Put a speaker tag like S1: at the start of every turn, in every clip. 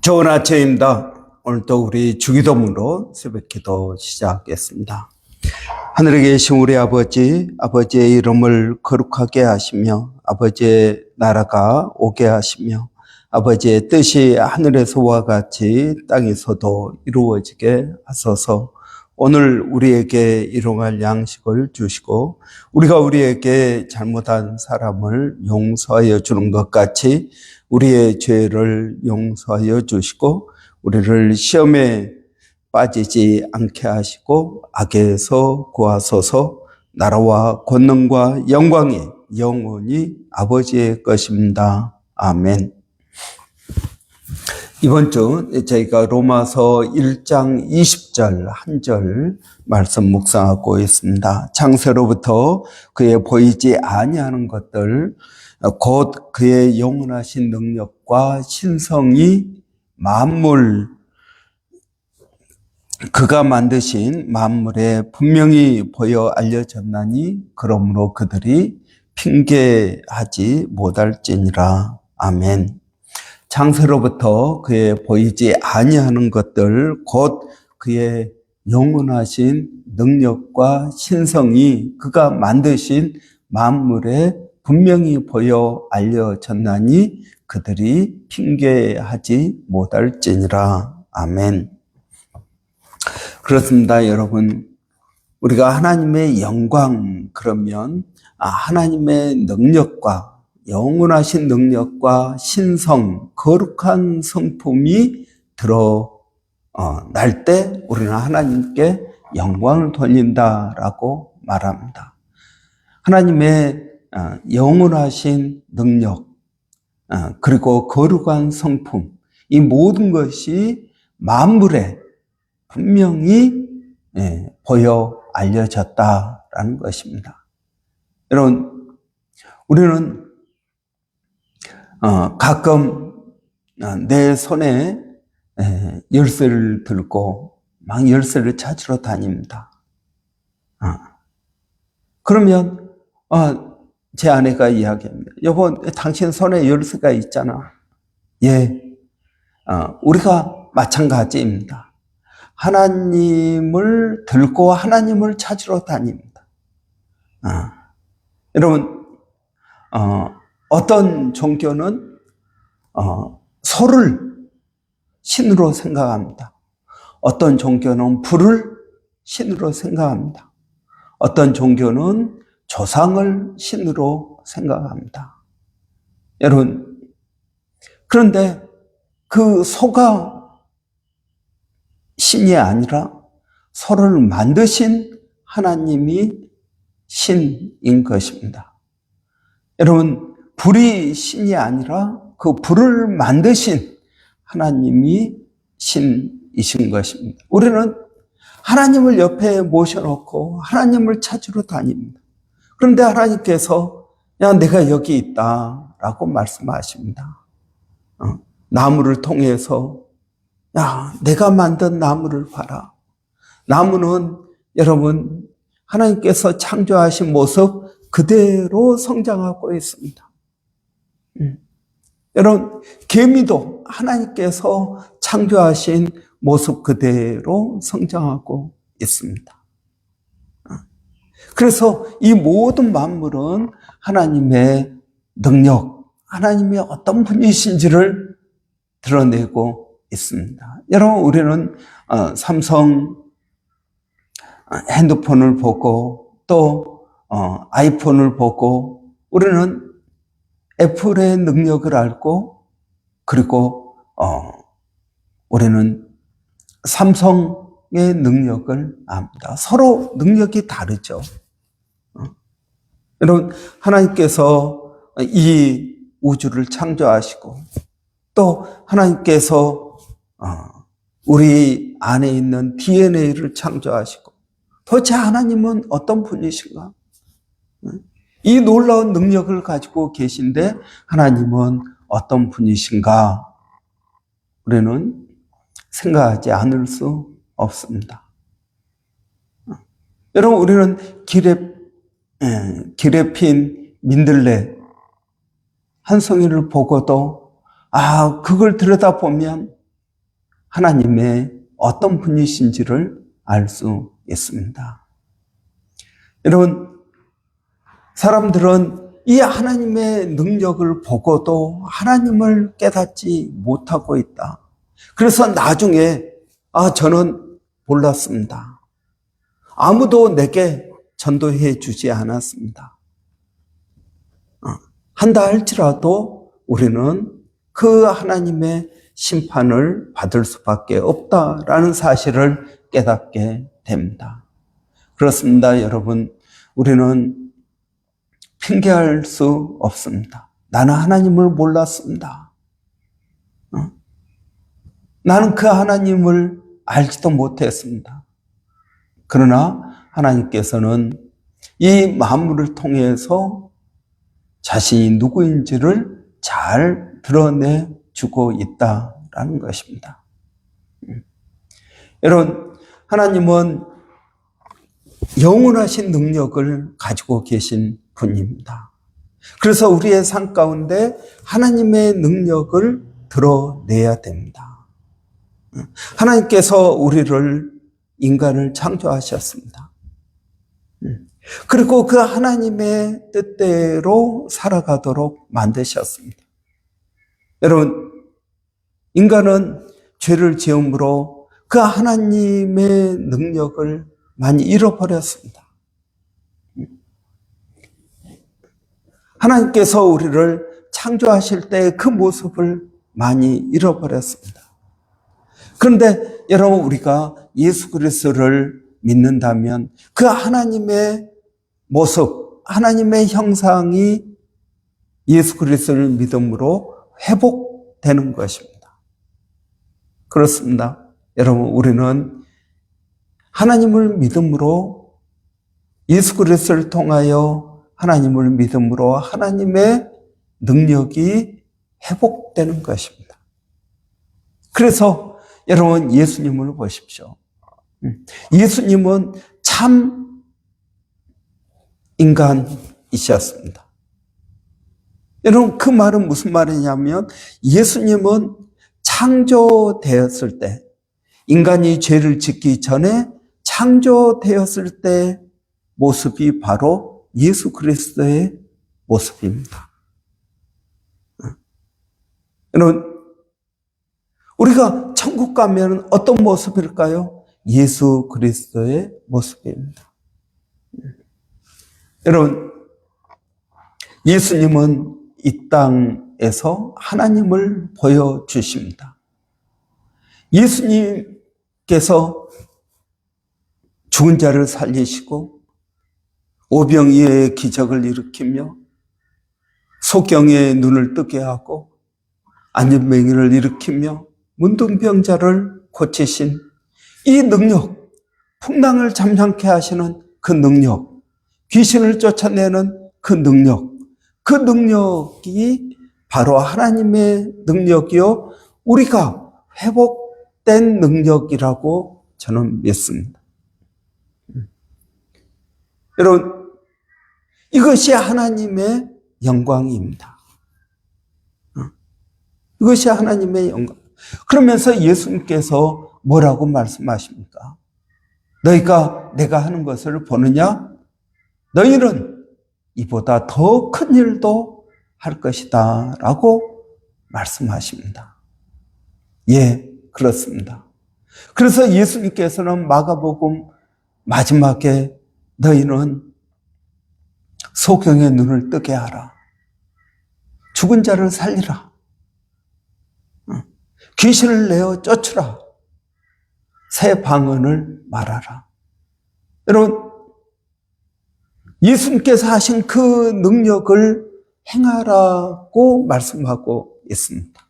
S1: 좋은 아침입니다. 오늘도 우리 주기도문으로 새벽기도 시작하겠습니다. 하늘에 계신 우리 아버지, 아버지의 이름을 거룩하게 하시며 아버지의 나라가 오게 하시며 아버지의 뜻이 하늘에서와 같이 땅에서도 이루어지게 하소서. 오늘 우리에게 일용할 양식을 주시고 우리가 우리에게 잘못한 사람을 용서하여 주는 것 같이 우리의 죄를 용서하여 주시고 우리를 시험에 빠지지 않게 하시고 악에서 구하소서. 나라와 권능과 영광이 영원히 아버지의 것입니다. 아멘. 이번 주 저희가 로마서 1장 20절 한 절 말씀 묵상하고 있습니다. 창세로부터 그의 보이지 아니하는 것들 곧 그의 영원하신 능력과 신성이 만물 그가 만드신 만물에 분명히 보여 알려졌나니 그러므로 그들이 핑계하지 못할지니라. 아멘. 창세로부터 그의 보이지 아니하는 것들 곧 그의 영원하신 능력과 신성이 그가 만드신 만물에 분명히 보여 알려졌나니 그들이 핑계하지 못할지니라. 아멘. 그렇습니다, 여러분. 우리가 하나님의 영광 그러면 하나님의 능력과 영원하신 능력과 신성, 거룩한 성품이 드러날 때 우리는 하나님께 영광을 돌린다라고 말합니다. 하나님의 영원하신 능력, 그리고 거룩한 성품, 이 모든 것이 만물에 분명히 보여 알려졌다라는 것입니다. 여러분, 우리는 가끔 내 손에 열쇠를 들고 막 열쇠를 찾으러 다닙니다. 그러면 제 아내가 이야기합니다. 여보, 당신 손에 열쇠가 있잖아. 예, 우리가 마찬가지입니다. 하나님을 들고 하나님을 찾으러 다닙니다. 여러분, 어떤 종교는 소를 신으로 생각합니다. 어떤 종교는 불을 신으로 생각합니다. 어떤 종교는 조상을 신으로 생각합니다. 여러분, 그런데 그 소가 신이 아니라 소를 만드신 하나님이 신인 것입니다. 여러분, 불이 신이 아니라 그 불을 만드신 하나님이 신이신 것입니다. 우리는 하나님을 옆에 모셔놓고 하나님을 찾으러 다닙니다. 그런데 하나님께서 야, 내가 여기 있다라고 말씀하십니다. 나무를 통해서 야, 내가 만든 나무를 봐라. 나무는 여러분 하나님께서 창조하신 모습 그대로 성장하고 있습니다. 여러분, 개미도 하나님께서 창조하신 모습 그대로 성장하고 있습니다. 그래서 이 모든 만물은 하나님의 능력, 하나님의 어떤 분이신지를 드러내고 있습니다. 여러분, 우리는 삼성 핸드폰을 보고 또 아이폰을 보고 우리는 애플의 능력을 알고 그리고 우리는 삼성의 능력을 압니다. 서로 능력이 다르죠. 여러분, 하나님께서 이 우주를 창조하시고 또 하나님께서 우리 안에 있는 DNA를 창조하시고 도대체 하나님은 어떤 분이신가? 이 놀라운 능력을 가지고 계신데 하나님은 어떤 분이신가? 우리는 생각하지 않을 수 없습니다. 여러분, 우리는 길에 핀 민들레 한 송이를 보고도 그걸 들여다보면 하나님의 어떤 분이신지를 알 수 있습니다. 여러분, 사람들은 이 하나님의 능력을 보고도 하나님을 깨닫지 못하고 있다. 그래서 나중에 저는 몰랐습니다. 아무도 내게 전도해 주지 않았습니다. 한다 할지라도 우리는 그 하나님의 심판을 받을 수밖에 없다라는 사실을 깨닫게 됩니다. 그렇습니다, 여러분. 우리는 핑계할 수 없습니다. 나는 하나님을 몰랐습니다. 나는 그 하나님을 알지도 못했습니다. 그러나 하나님께서는 이 만물을 통해서 자신이 누구인지를 잘 드러내주고 있다라는 것입니다. 여러분, 하나님은 영원하신 능력을 가지고 계신 분입니다. 그래서 우리의 삶 가운데 하나님의 능력을 드러내야 됩니다. 하나님께서 우리를, 인간을 창조하셨습니다. 그리고 그 하나님의 뜻대로 살아가도록 만드셨습니다. 여러분, 인간은 죄를 지음으로 그 하나님의 능력을 많이 잃어버렸습니다. 하나님께서 우리를 창조하실 때 그 모습을 많이 잃어버렸습니다. 그런데 여러분, 우리가 예수 그리스도를 믿는다면 그 하나님의 모습, 하나님의 형상이 예수 그리스도를 믿음으로 회복되는 것입니다. 그렇습니다. 여러분, 우리는 하나님을 믿음으로, 예수 그리스도를 통하여 하나님을 믿음으로 하나님의 능력이 회복되는 것입니다. 그래서 여러분, 예수님을 보십시오. 예수님은 참 인간이셨습니다. 여러분, 그 말은 무슨 말이냐면 예수님은 창조되었을 때, 인간이 죄를 짓기 전에 창조되었을 때 모습이 바로 예수 그리스도의 모습입니다. 여러분, 우리가 천국 가면 어떤 모습일까요? 예수 그리스도의 모습입니다. 여러분, 예수님은 이 땅에서 하나님을 보여주십니다. 예수님께서 죽은 자를 살리시고 오병이어의 기적을 일으키며 소경의 눈을 뜨게 하고 안진뱅이를 일으키며 문둥병자를 고치신 이 능력, 풍랑을 잠잠케 하시는 그 능력, 귀신을 쫓아내는 그 능력이 바로 하나님의 능력이요, 우리가 회복된 능력이라고 저는 믿습니다. 여러분, 이것이 하나님의 영광입니다. 이것이 하나님의 영광. 그러면서 예수님께서 뭐라고 말씀하십니까? 너희가 내가 하는 것을 보느냐? 너희는 이보다 더 큰 일도 할 것이다 라고 말씀하십니다. 예, 그렇습니다. 그래서 예수님께서는 마가복음 마지막에 너희는 소경의 눈을 뜨게 하라. 죽은 자를 살리라. 귀신을 내어 쫓으라. 새 방언을 말하라. 여러분, 예수님께서 하신 그 능력을 행하라고 말씀하고 있습니다.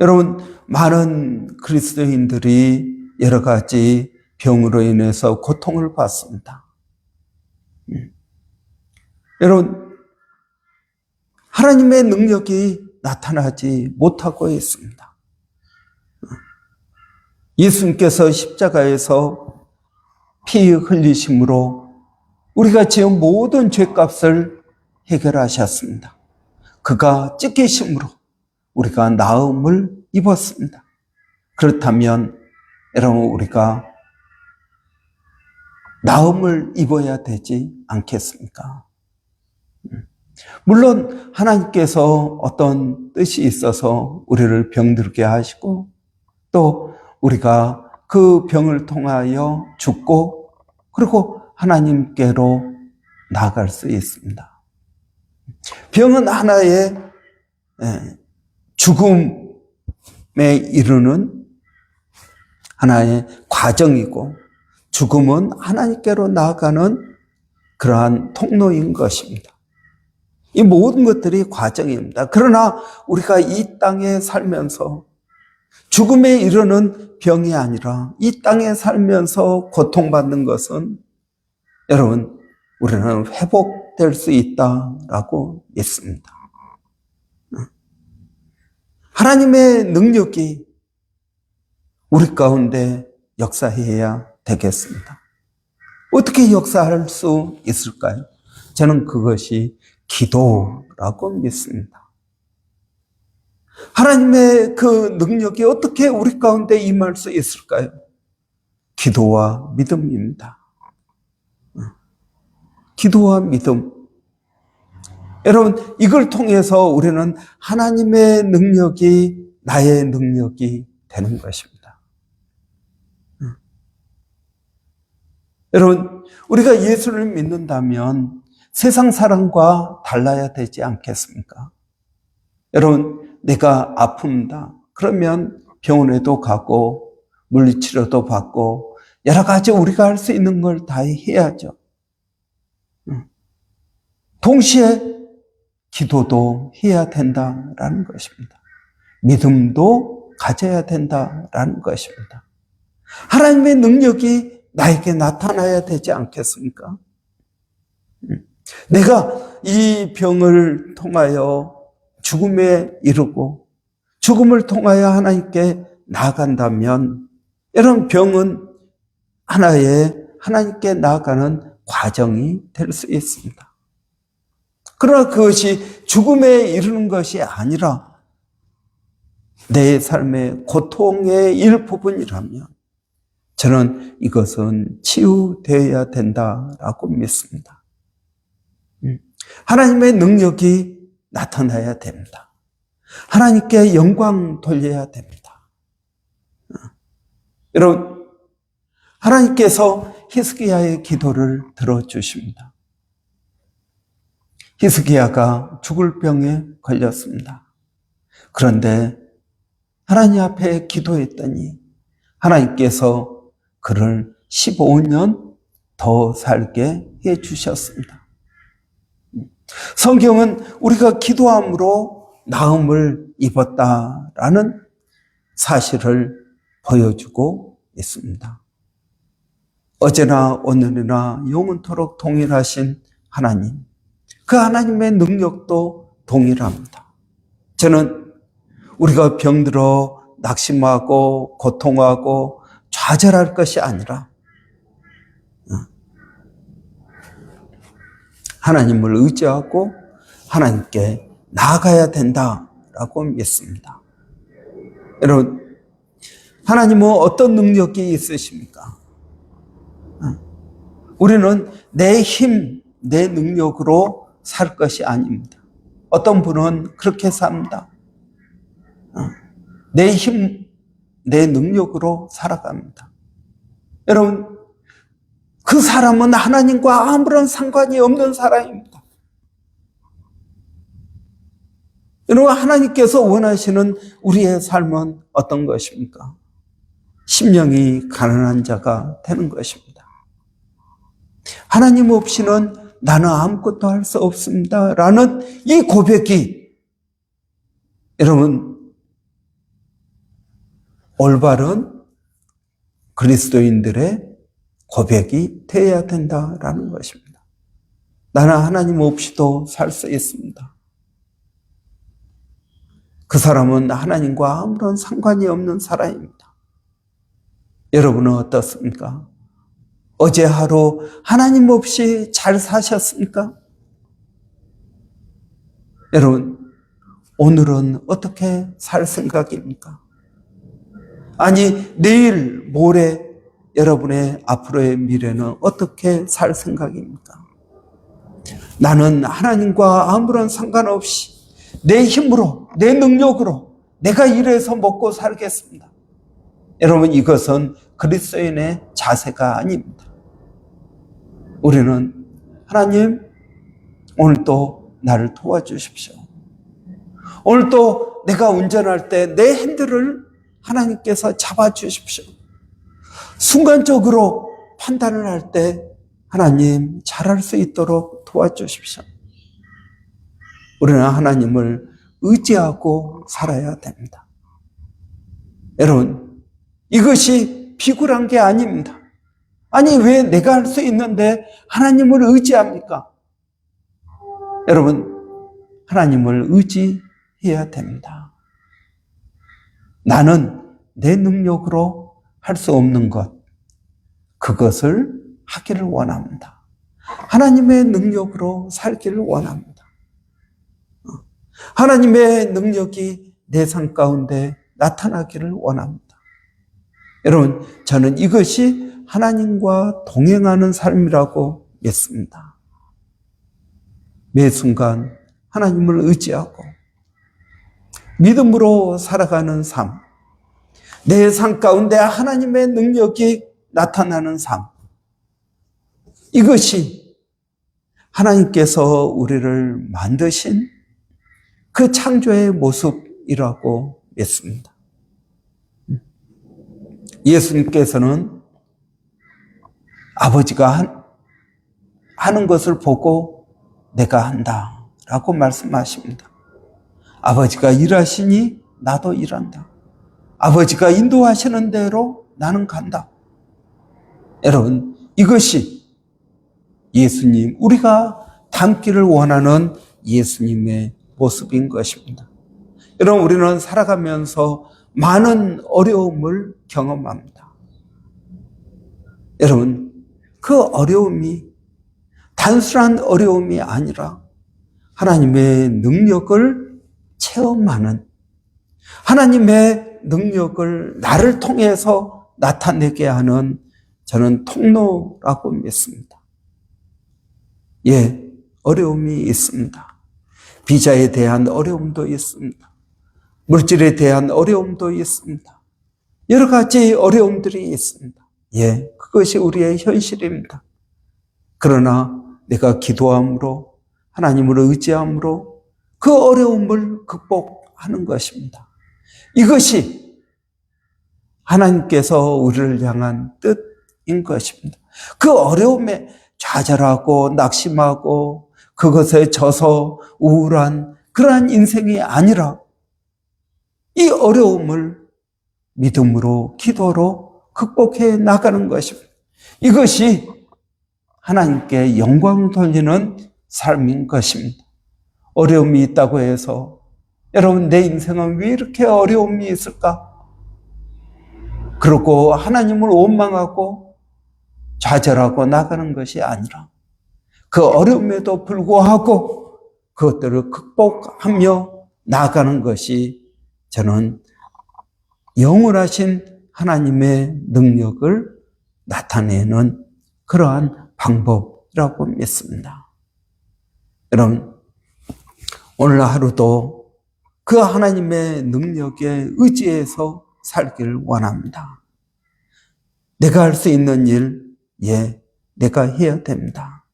S1: 여러분, 많은 그리스도인들이 여러 가지 병으로 인해서 고통을 받습니다. 여러분, 하나님의 능력이 나타나지 못하고 있습니다. 예수님께서 십자가에서 피 흘리심으로 우리가 지은 모든 죄값을 해결하셨습니다. 그가 찢기심으로 우리가 나음을 입었습니다. 그렇다면 여러분 우리가 나음을 입어야 되지 않겠습니까? 물론 하나님께서 어떤 뜻이 있어서 우리를 병들게 하시고 또 우리가 그 병을 통하여 죽고 그리고 하나님께로 나아갈 수 있습니다. 병은 하나의 죽음에 이르는 하나의 과정이고 죽음은 하나님께로 나아가는 그러한 통로인 것입니다. 이 모든 것들이 과정입니다. 그러나 우리가 이 땅에 살면서 죽음에 이르는 병이 아니라 이 땅에 살면서 고통받는 것은 여러분 우리는 회복될 수 있다라고 믿습니다. 하나님의 능력이 우리 가운데 역사해야 되겠습니다. 어떻게 역사할 수 있을까요? 저는 그것이 기도라고 믿습니다. 하나님의 그 능력이 어떻게 우리 가운데 임할 수 있을까요? 기도와 믿음입니다. 기도와 믿음. 여러분, 이걸 통해서 우리는 하나님의 능력이 나의 능력이 되는 것입니다. 여러분, 우리가 예수를 믿는다면 세상 사람과 달라야 되지 않겠습니까? 여러분, 내가 아픕니다. 그러면 병원에도 가고 물리치료도 받고 여러 가지 우리가 할 수 있는 걸 다 해야죠. 동시에 기도도 해야 된다라는 것입니다. 믿음도 가져야 된다라는 것입니다. 하나님의 능력이 나에게 나타나야 되지 않겠습니까? 내가 이 병을 통하여 죽음에 이르고 죽음을 통하여 하나님께 나아간다면 이런 병은 하나의 하나님께 나아가는 과정이 될 수 있습니다. 그러나 그것이 죽음에 이르는 것이 아니라 내 삶의 고통의 일부분이라면 저는 이것은 치유되어야 된다라고 믿습니다. 하나님의 능력이 나타나야 됩니다. 하나님께 영광 돌려야 됩니다. 여러분, 하나님께서 히스기야의 기도를 들어주십니다. 히스기야가 죽을 병에 걸렸습니다. 그런데 하나님 앞에 기도했더니 하나님께서 그를 15년 더 살게 해 주셨습니다. 성경은 우리가 기도함으로 나음을 입었다라는 사실을 보여주고 있습니다. 어제나 오늘이나 영원토록 동일하신 하나님, 그 하나님의 능력도 동일합니다. 저는 우리가 병들어 낙심하고 고통하고 좌절할 것이 아니라 하나님을 의지하고 하나님께 나아가야 된다라고 믿습니다. 여러분, 하나님은 어떤 능력이 있으십니까? 우리는 내 힘, 내 능력으로 살 것이 아닙니다. 어떤 분은 그렇게 삽니다. 내 힘, 내 능력으로 살아갑니다. 여러분, 그 사람은 하나님과 아무런 상관이 없는 사람입니다. 여러분, 하나님께서 원하시는 우리의 삶은 어떤 것입니까? 심령이 가난한 자가 되는 것입니다. 하나님 없이는 나는 아무것도 할 수 없습니다. 라는 이 고백이 여러분, 올바른 그리스도인들의 고백이 되어야 된다라는 것입니다. 나는 하나님 없이도 살 수 있습니다. 그 사람은 하나님과 아무런 상관이 없는 사람입니다. 여러분은 어떻습니까? 어제 하루 하나님 없이 잘 사셨습니까? 여러분, 오늘은 어떻게 살 생각입니까? 아니, 내일, 모레, 여러분의 앞으로의 미래는 어떻게 살 생각입니까? 나는 하나님과 아무런 상관없이 내 힘으로, 내 능력으로 내가 일해서 먹고 살겠습니다. 여러분, 이것은 그리스도인의 자세가 아닙니다. 우리는 하나님, 오늘도 나를 도와주십시오. 오늘도 내가 운전할 때 내 핸들을 하나님께서 잡아주십시오. 순간적으로 판단을 할 때 하나님 잘할 수 있도록 도와주십시오. 우리는 하나님을 의지하고 살아야 됩니다. 여러분, 이것이 비굴한 게 아닙니다. 아니, 왜 내가 할 수 있는데 하나님을 의지합니까? 여러분, 하나님을 의지해야 됩니다. 나는 내 능력으로 할 수 없는 것, 그것을 하기를 원합니다. 하나님의 능력으로 살기를 원합니다. 하나님의 능력이 내 삶 가운데 나타나기를 원합니다. 여러분, 저는 이것이 하나님과 동행하는 삶이라고 믿습니다. 매 순간 하나님을 의지하고 믿음으로 살아가는 삶, 내 삶 가운데 하나님의 능력이 나타나는 삶, 이것이 하나님께서 우리를 만드신 그 창조의 모습이라고 믿습니다. 예수님께서는 아버지가 하는 것을 보고 내가 한다 라고 말씀하십니다. 아버지가 일하시니 나도 일한다. 아버지가 인도하시는 대로 나는 간다. 여러분, 이것이 예수님, 우리가 닮기를 원하는 예수님의 모습인 것입니다. 여러분, 우리는 살아가면서 많은 어려움을 경험합니다. 여러분, 그 어려움이 단순한 어려움이 아니라 하나님의 능력을 체험하는, 하나님의 능력을 나를 통해서 나타내게 하는 저는 통로라고 믿습니다. 예, 어려움이 있습니다. 비자에 대한 어려움도 있습니다. 물질에 대한 어려움도 있습니다. 여러 가지 어려움들이 있습니다. 예, 그것이 우리의 현실입니다. 그러나 내가 기도함으로, 하나님을 의지함으로 그 어려움을 극복하는 것입니다. 이것이 하나님께서 우리를 향한 뜻인 것입니다. 그 어려움에 좌절하고 낙심하고 그것에 져서 우울한 그러한 인생이 아니라 이 어려움을 믿음으로, 기도로 극복해 나가는 것입니다. 이것이 하나님께 영광을 돌리는 삶인 것입니다. 어려움이 있다고 해서 여러분, 내 인생은 왜 이렇게 어려움이 있을까? 그러고 하나님을 원망하고 좌절하고 나가는 것이 아니라 그 어려움에도 불구하고 그것들을 극복하며 나가는 것이 저는 영원하신 하나님의 능력을 나타내는 그러한 방법이라고 믿습니다. 여러분, 오늘 하루도 그 하나님의 능력에 의지해서 살기를 원합니다. 내가 할 수 있는 일, 예, 내가 해야 됩니다.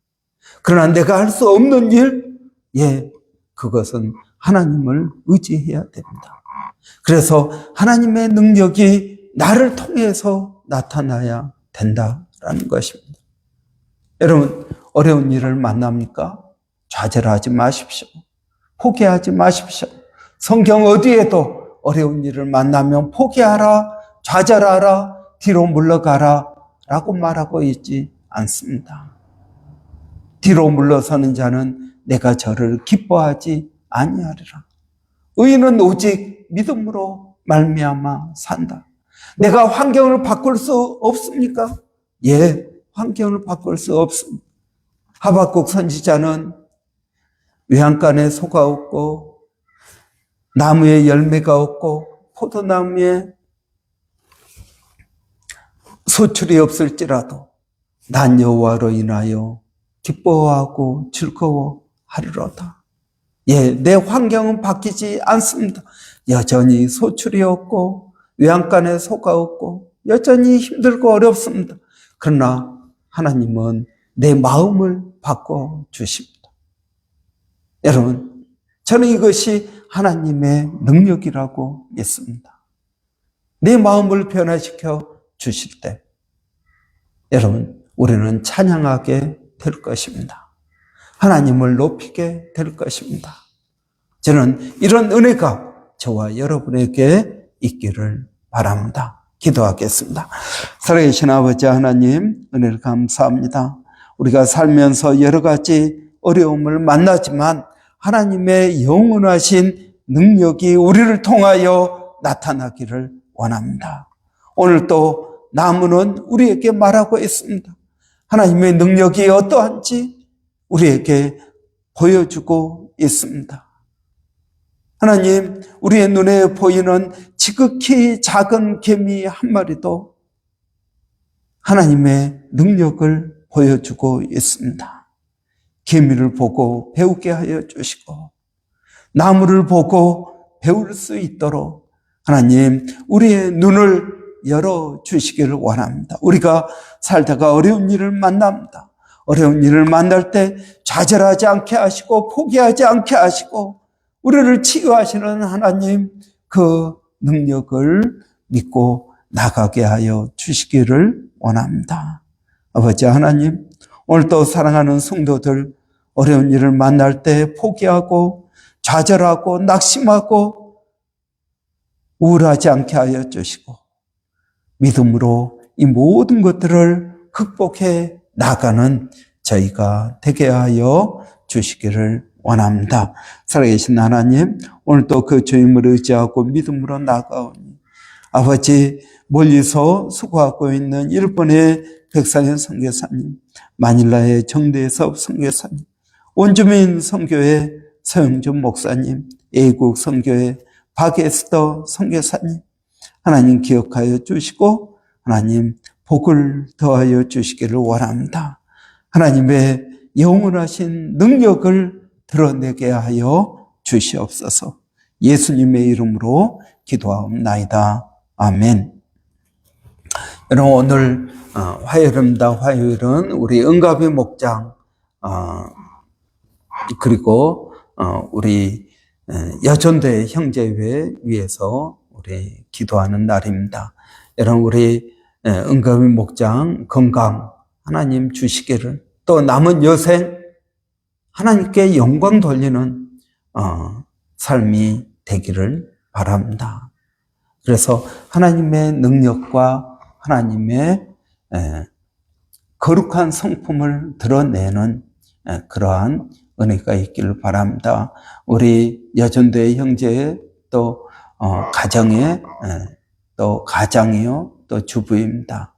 S1: 그러나 내가 할 수 없는 일, 예, 그것은 하나님을 의지해야 됩니다. 그래서 하나님의 능력이 나를 통해서 나타나야 된다라는 것입니다. 여러분, 어려운 일을 만납니까? 좌절하지 마십시오. 포기하지 마십시오. 성경 어디에도 어려운 일을 만나면 포기하라, 좌절하라, 뒤로 물러가라 라고 말하고 있지 않습니다. 뒤로 물러서는 자는 내가 저를 기뻐하지 아니하리라. 의인은 오직 믿음으로 말미암아 산다. 내가 환경을 바꿀 수 없습니까? 예, 환경을 바꿀 수 없습니다. 하박국 선지자는 외양간에 소가 없고 나무에 열매가 없고 포도나무에 소출이 없을지라도 난 여호와로 인하여 기뻐하고 즐거워하리로다. 예, 내 환경은 바뀌지 않습니다. 여전히 소출이 없고 외양간에 소가 없고 여전히 힘들고 어렵습니다. 그러나 하나님은 내 마음을 바꿔주십니다. 여러분, 저는 이것이 하나님의 능력이라고 믿습니다. 내 마음을 변화시켜 주실 때 여러분, 우리는 찬양하게 될 것입니다. 하나님을 높이게 될 것입니다. 저는 이런 은혜가 저와 여러분에게 있기를 바랍니다. 기도하겠습니다. 살아계신 아버지 하나님, 은혜를 감사합니다. 우리가 살면서 여러 가지 어려움을 만나지만 하나님의 영원하신 능력이 우리를 통하여 나타나기를 원합니다. 오늘 또 나무는 우리에게 말하고 있습니다. 하나님의 능력이 어떠한지 우리에게 보여주고 있습니다. 하나님, 우리의 눈에 보이는 지극히 작은 개미 한 마리도 하나님의 능력을 보여주고 있습니다. 개미를 보고 배우게 하여 주시고 나무를 보고 배울 수 있도록 하나님, 우리의 눈을 열어주시기를 원합니다. 우리가 살다가 어려운 일을 만납니다. 어려운 일을 만날 때 좌절하지 않게 하시고 포기하지 않게 하시고 우리를 치유하시는 하나님, 그 능력을 믿고 나가게 하여 주시기를 원합니다. 아버지 하나님, 오늘도 사랑하는 성도들 어려운 일을 만날 때 포기하고 좌절하고 낙심하고 우울하지 않게 하여 주시고 믿음으로 이 모든 것들을 극복해 나가는 저희가 되게 하여 주시기를 원합니다. 살아계신 하나님, 오늘도 그 주님을 의지하고 믿음으로 나가오니 아버지, 멀리서 수고하고 있는 일본의 백상현 선교사님, 마닐라의 정대섭 선교사님, 원주민 선교회 서영준 목사님, 애국 선교회 박에스더 선교사님, 하나님 기억하여 주시고 하나님 복을 더하여 주시기를 원합니다. 하나님의 영원하신 능력을 드러내게 하여 주시옵소서. 예수님의 이름으로 기도하옵나이다. 아멘. 여러분, 오늘 화요일입니다. 화요일은 우리 은가비 목장 그리고 우리 여전대 형제회 위해서 우리 기도하는 날입니다. 여러분, 우리 은가비 목장 건강 하나님 주시기를, 또 남은 여생 하나님께 영광 돌리는 삶이 되기를 바랍니다. 그래서 하나님의 능력과 하나님의 거룩한 성품을 드러내는 그러한 은혜가 있기를 바랍니다. 우리 여전대 형제의 또 가정의 또 가장이요 또 주부입니다.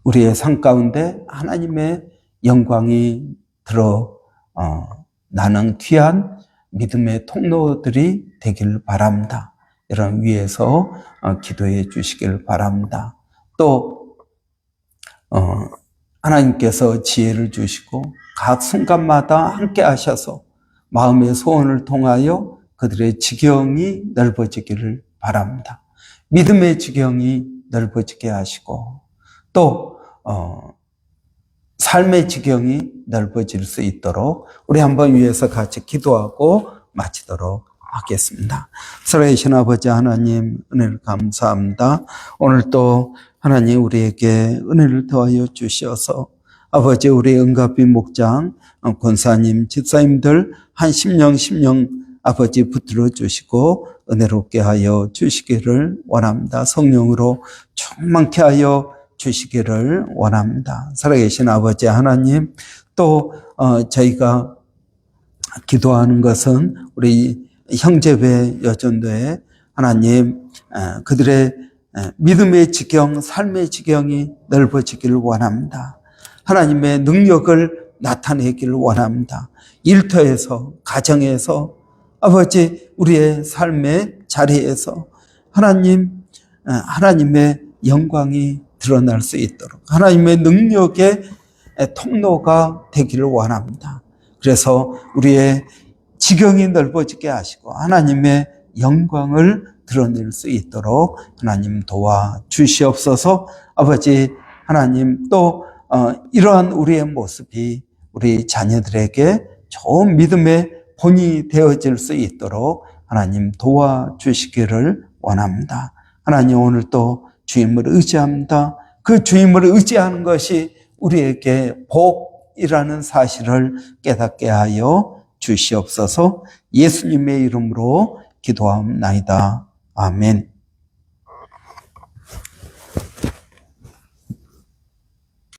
S1: 우리의 삶 가운데 하나님의 영광이 나는 귀한 믿음의 통로들이 되기를 바랍니다. 여러분 위해서 기도해 주시기를 바랍니다. 또 하나님께서 지혜를 주시고 각 순간마다 함께 하셔서 마음의 소원을 통하여 그들의 지경이 넓어지기를 바랍니다. 믿음의 지경이 넓어지게 하시고 또 삶의 지경이 넓어질 수 있도록 우리 한번 위해서 같이 기도하고 마치도록 하겠습니다. 살아계신 아버지 하나님, 은혜를 감사합니다. 오늘 또 하나님 우리에게 은혜를 더하여 주셔서 아버지 우리 은가비 목장 권사님 집사님들 한 심령 아버지 붙들어 주시고 은혜롭게 하여 주시기를 원합니다. 성령으로 충만케 하여 주시기를 원합니다. 살아계신 아버지 하나님, 또 저희가 기도하는 것은 우리 형제회 여전도에 하나님 그들의 믿음의 지경, 삶의 지경이 넓어지기를 원합니다. 하나님의 능력을 나타내기를 원합니다. 일터에서, 가정에서, 아버지 우리의 삶의 자리에서 하나님의 영광이 드러날 수 있도록 하나님의 능력의 통로가 되기를 원합니다. 그래서 우리의 지경이 넓어지게 하시고 하나님의 영광을 드러낼 수 있도록 하나님 도와주시옵소서. 아버지 하나님, 또 이러한 우리의 모습이 우리 자녀들에게 좋은 믿음의 본이 되어질 수 있도록 하나님 도와주시기를 원합니다. 하나님, 오늘 또 주님을 의지합니다. 그 주님을 의지하는 것이 우리에게 복이라는 사실을 깨닫게 하여 주시옵소서. 예수님의 이름으로 기도하옵나이다. 아멘.